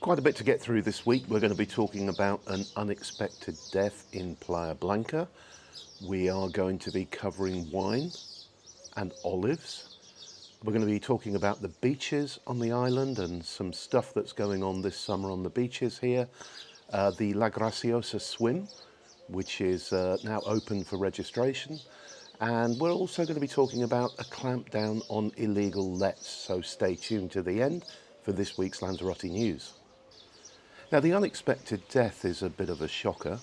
Quite a bit to get through this week. We're going to be talking about an unexpected death in Playa Blanca. We are going to be covering wine and olives. We're going to be talking about the beaches on the island and some stuff that's going on this summer on the beaches here. The La Graciosa swim, which is now open for registration. And we're also going to be talking about a clampdown on illegal lets, so stay tuned to the end for this week's Lanzarote news. Now, the unexpected death is a bit of a shocker.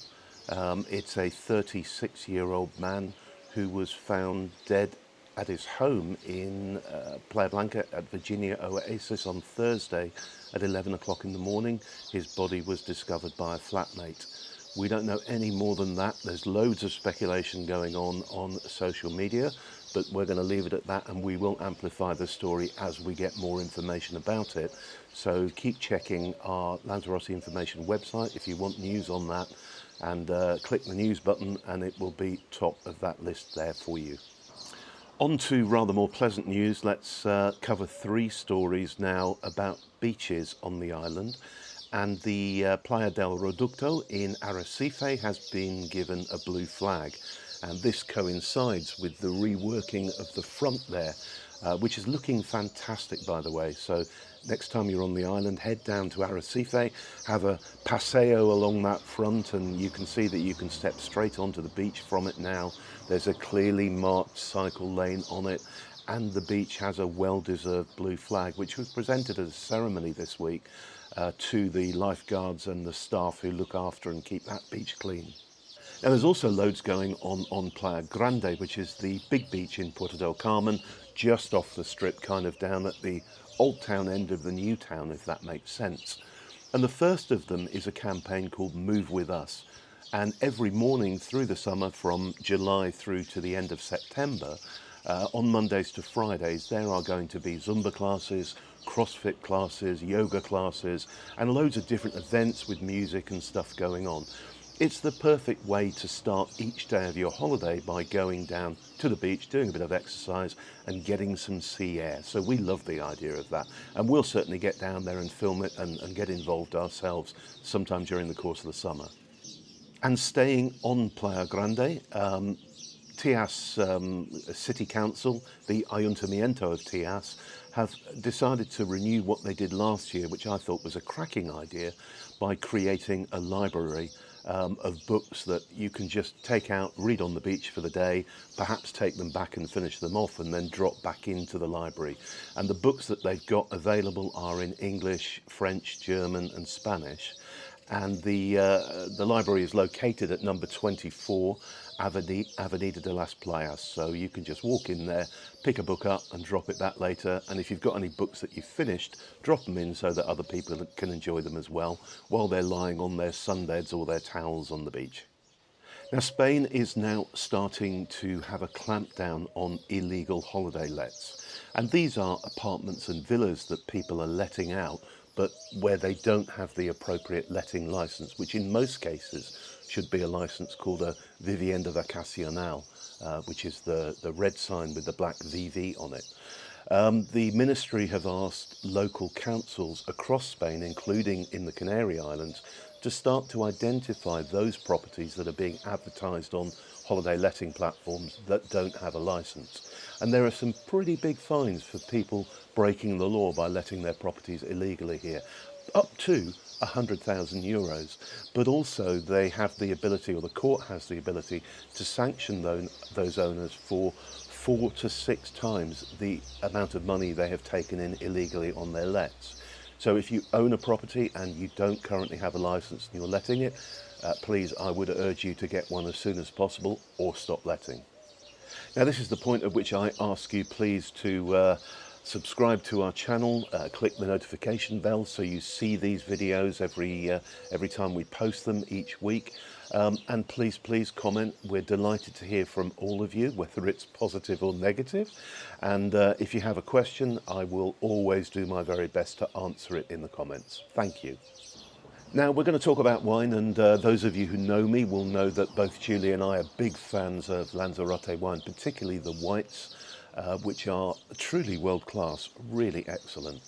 It's a 36-year-old man who was found dead at his home in Playa Blanca at Virginia Oasis on Thursday at 11 o'clock in the morning. His body was discovered by a flatmate. We don't know any more than that. There's loads of speculation going on social media, but we're going to leave it at that, and we will amplify the story as we get more information about it. So keep checking our Lanzarote information website if you want news on that, and click the news button and it will be top of that list there for you. On to rather more pleasant news. Let's cover three stories now about beaches on the island. And the Playa del Reducto in Arrecife has been given a blue flag. And this coincides with the reworking of the front there, which is looking fantastic, by the way. So next time you're on the island, head down to Arrecife, have a paseo along that front, and you can see that you can step straight onto the beach from it now. There's a clearly marked cycle lane on it, and the beach has a well-deserved blue flag, which was presented at a ceremony this week to the lifeguards and the staff who look after and keep that beach clean. Now, there's also loads going on Playa Grande, which is the big beach in Puerto del Carmen, just off the strip, kind of down at the old town end of the new town, if that makes sense. And the first of them is a campaign called Move With Us. And every morning through the summer, from July through to the end of September, on Mondays to Fridays, there are going to be Zumba classes, CrossFit classes, yoga classes, and loads of different events with music and stuff going on. It's the perfect way to start each day of your holiday by going down to the beach, doing a bit of exercise and getting some sea air. So we love the idea of that. And we'll certainly get down there and film it and get involved ourselves sometime during the course of the summer. And staying on Playa Grande, Tias City Council, the Ayuntamiento of Tias, have decided to renew what they did last year, which I thought was a cracking idea, by creating a library of books that you can just take out, read on the beach for the day, perhaps take them back and finish them off, and then drop back into the library. And the books that they've got available are in English, French, German and Spanish. And the library is located at number 24 Avenida de las Playas, so you can just walk in there, pick a book up and drop it back later. And if you've got any books that you've finished, drop them in so that other people can enjoy them as well while they're lying on their sunbeds or their towels on the beach. Now, Spain is now starting to have a clampdown on illegal holiday lets, and these are apartments and villas that people are letting out, but where they don't have the appropriate letting license, which in most cases should be a license called a vivienda vacacional, which is the red sign with the black VV on it. The ministry have asked local councils across Spain, including in the Canary Islands, to start to identify those properties that are being advertised on holiday letting platforms that don't have a license. And there are some pretty big fines for people breaking the law by letting their properties illegally here, up to €100,000, but also they have the ability, or the court has the ability, to sanction those owners for 4 to 6 times the amount of money they have taken in illegally on their lets. So if you own a property and you don't currently have a license and you're letting it, please, I would urge you to get one as soon as possible or stop letting. Now, this is the point at which I ask you please to subscribe to our channel, click the notification bell so you see these videos every time we post them each week, and please comment. We're delighted to hear from all of you, whether it's positive or negative, and if you have a question, I will always do my very best to answer it in the comments. Thank you. Now we're going to talk about wine, and those of you who know me will know that both Julie and I are big fans of Lanzarote wine, particularly the whites, which are truly world class, really excellent.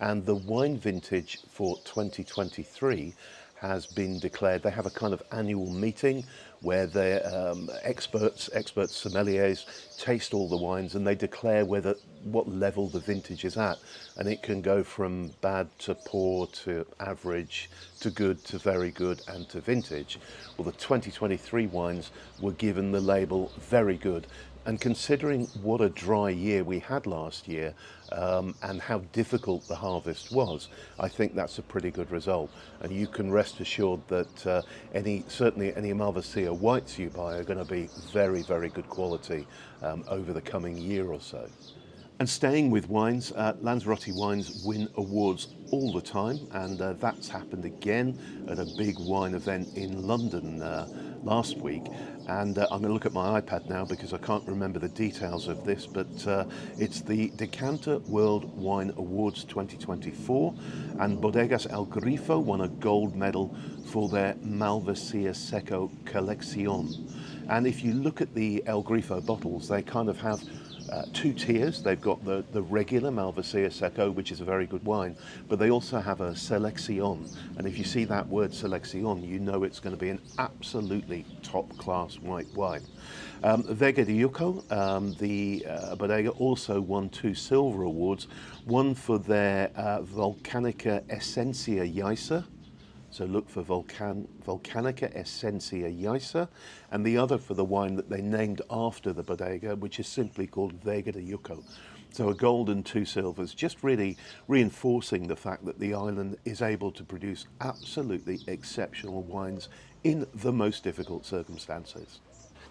and the wine vintage for 2023 has been declared. They have a kind of annual meeting where their experts sommeliers taste all the wines, and they declare what level the vintage is at, and it can go from bad to poor to average to good to very good and to vintage. Well, the 2023 wines were given the label very good. And considering what a dry year we had last year, and how difficult the harvest was, I think that's a pretty good result. And you can rest assured that certainly any Malvasia whites you buy are going to be very, very good quality over the coming year or so. And staying with wines, Lanzarote wines win awards all the time, and that's happened again at a big wine event in London last week. And I'm going to look at my iPad now because I can't remember the details of this, but it's the Decanter World Wine Awards 2024, and Bodegas El Grifo won a gold medal for their Malvasia Seco Colección. And if you look at the El Grifo bottles, they kind of have two tiers. They've got the regular Malvasia Seco, which is a very good wine, but they also have a Selección. And if you see that word Selección, you know it's going to be an absolutely top-class white wine. Vega de Yucco, the bodega, also won 2 silver awards, one for their Volcanica Essencia Yaisa. So look for Volcanica Essencia Yaisa, and the other for the wine that they named after the bodega, which is simply called Vega de Yucco. So a gold and 2 silvers, just really reinforcing the fact that the island is able to produce absolutely exceptional wines in the most difficult circumstances.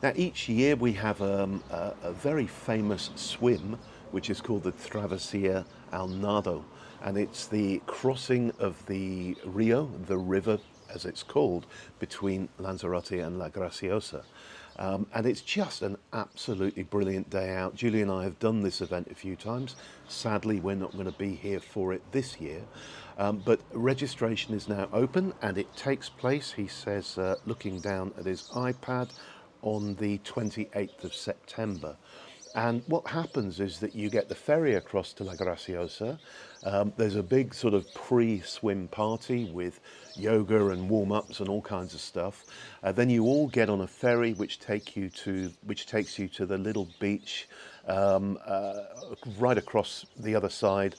Now, each year we have a very famous swim, which is called the Travesía al Nado, and it's the crossing of the Rio, the river as it's called, between Lanzarote and La Graciosa. And it's just an absolutely brilliant day out. Julie and I have done this event a few times. Sadly, we're not going to be here for it this year. But registration is now open, and it takes place, he says, looking down at his iPad, on the 28th of September. And what happens is that you get the ferry across to La Graciosa. There's a big sort of pre-swim party with yoga and warm-ups and all kinds of stuff. Then you all get on a ferry which takes you to the little beach right across the other side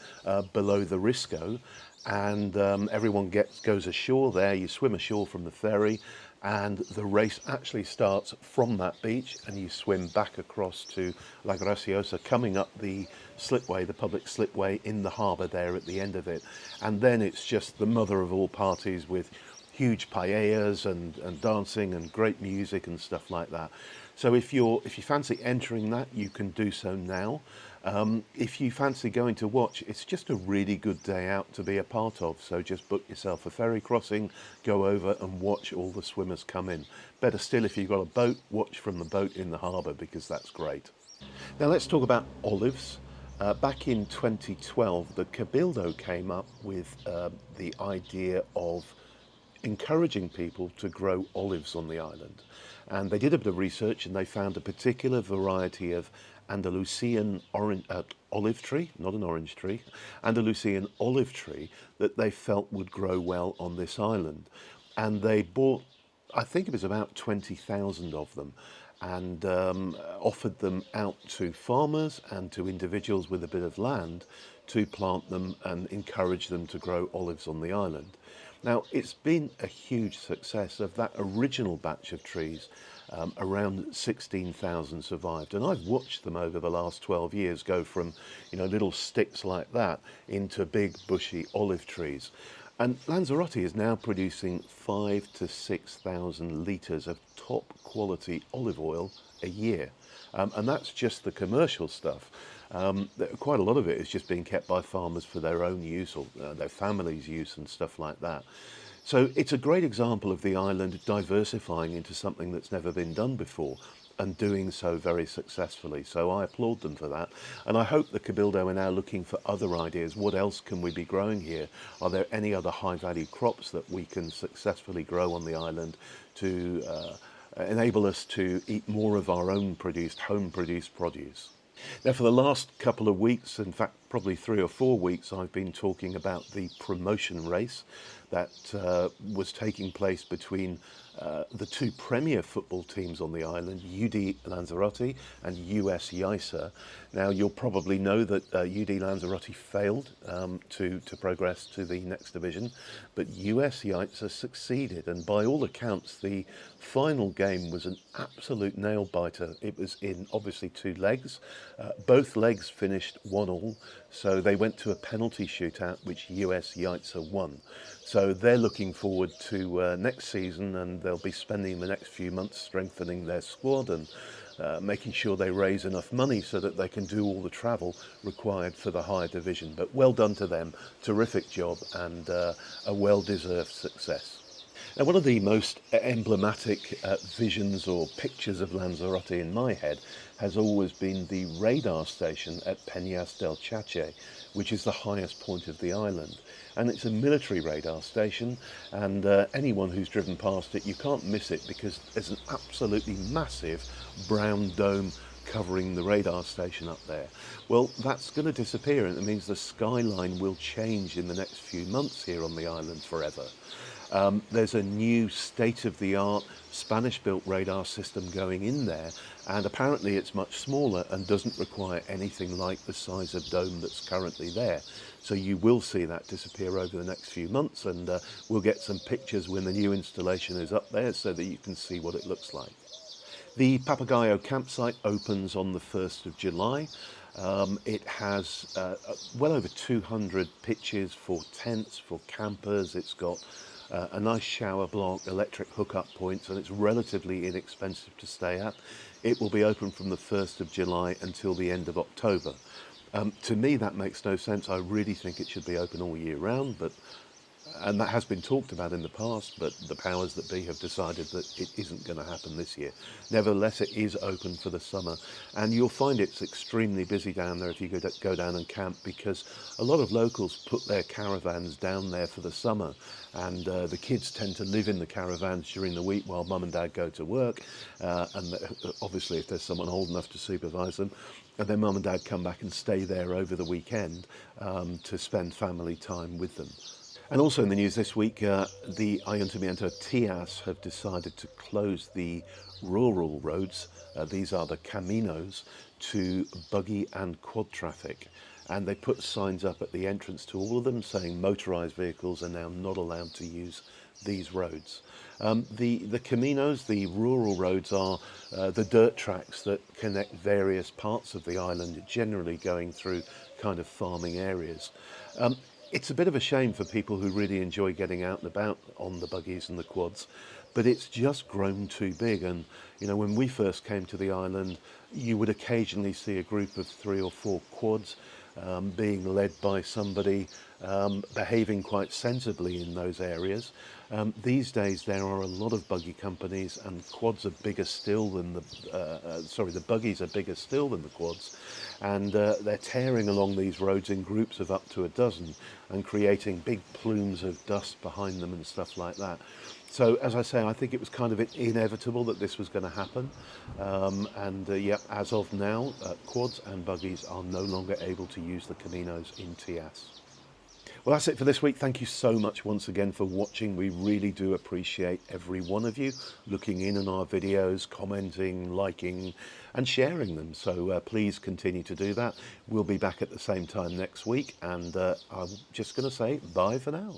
below the Risco. And everyone goes ashore there. You swim ashore from the ferry, and the race actually starts from that beach, and you swim back across to La Graciosa, coming up the slipway, the public slipway in the harbour there at the end of it. And then it's just the mother of all parties with huge paellas and dancing and great music and stuff like that. So if you fancy entering that, you can do so now. If you fancy going to watch, it's just a really good day out to be a part of. So just book yourself a ferry crossing, go over and watch all the swimmers come in. Better still, if you've got a boat, watch from the boat in the harbour, because that's great. Now let's talk about olives. Back in 2012, the Cabildo came up with the idea of encouraging people to grow olives on the island. And they did a bit of research, and they found a particular variety of Andalusian olive tree, not an orange tree, Andalusian olive tree that they felt would grow well on this island. And they bought, I think it was about 20,000 of them, and offered them out to farmers and to individuals with a bit of land to plant them and encourage them to grow olives on the island. Now, it's been a huge success. Of that original batch of trees, around 16,000 survived. And I've watched them over the last 12 years go from, little sticks like that into big bushy olive trees. And Lanzarote is now producing 5,000 to 6,000 litres of top quality olive oil a year. And that's just the commercial stuff. Quite a lot of it is just being kept by farmers for their own use or their family's use and stuff like that. So it's a great example of the island diversifying into something that's never been done before, and doing so very successfully. So I applaud them for that. And I hope the Cabildo are now looking for other ideas. What else can we be growing here? Are there any other high value crops that we can successfully grow on the island to enable us to eat more of our own home produced produce? Now, for the last couple of weeks, in fact, probably 3 or 4 weeks, I've been talking about the promotion race that was taking place between the two premier football teams on the island, UD Lanzarote and US Yisa. Now, you'll probably know that UD Lanzarote failed to progress to the next division, but US Yisa succeeded, and by all accounts, the final game was an absolute nail-biter. It was in, obviously, 2 legs. Both legs finished 1-1, so they went to a penalty shootout, which US Yisa won. So they're looking forward to next season, and they'll be spending the next few months strengthening their squad and making sure they raise enough money so that they can do all the travel required for the higher division. But well done to them, terrific job, and a well-deserved success. Now, one of the most emblematic visions or pictures of Lanzarote in my head has always been the radar station at Peñas del Chache, which is the highest point of the island. And it's a military radar station, and anyone who's driven past it, you can't miss it because there's an absolutely massive brown dome covering the radar station up there. Well, that's going to disappear, and it means the skyline will change in the next few months here on the island forever. There's a new state-of-the-art Spanish-built radar system going in there, and apparently it's much smaller and doesn't require anything like the size of dome that's currently there. So you will see that disappear over the next few months, and we'll get some pictures when the new installation is up there so that you can see what it looks like. The Papagayo campsite opens on the 1st of July. It has well over 200 pitches for tents, for campers. It's got a nice shower block, electric hookup points, and it's relatively inexpensive to stay at. It will be open from the 1st of July until the end of October. To me, that makes no sense. I really think it should be open all year round, and that has been talked about in the past, but the powers that be have decided that it isn't going to happen this year. Nevertheless, it is open for the summer, and you'll find it's extremely busy down there if you go down and camp, because a lot of locals put their caravans down there for the summer, and the kids tend to live in the caravans during the week while mum and dad go to work, and obviously if there's someone old enough to supervise them, and then mum and dad come back and stay there over the weekend to spend family time with them. And also in the news this week, the Ayuntamiento Tias have decided to close the rural roads, these are the caminos, to buggy and quad traffic. And they put signs up at the entrance to all of them saying motorised vehicles are now not allowed to use these roads. The caminos, the rural roads, are the dirt tracks that connect various parts of the island, generally going through kind of farming areas. It's a bit of a shame for people who really enjoy getting out and about on the buggies and the quads, but it's just grown too big. And, you know, when we first came to the island, you would occasionally see a group of 3 or 4 quads being led by somebody behaving quite sensibly in those areas. These days there are a lot of buggy companies, and quads are bigger still than the buggies are bigger still than the quads, and they're tearing along these roads in groups of up to a dozen and creating big plumes of dust behind them and stuff like that. So, as I say, I think it was kind of inevitable that this was going to happen. Yeah, as of now, quads and buggies are no longer able to use the caminos in Tias. Well, that's it for this week. Thank you so much once again for watching. We really do appreciate every one of you looking in on our videos, commenting, liking and sharing them. So please continue to do that. We'll be back at the same time next week, and I'm just going to say bye for now.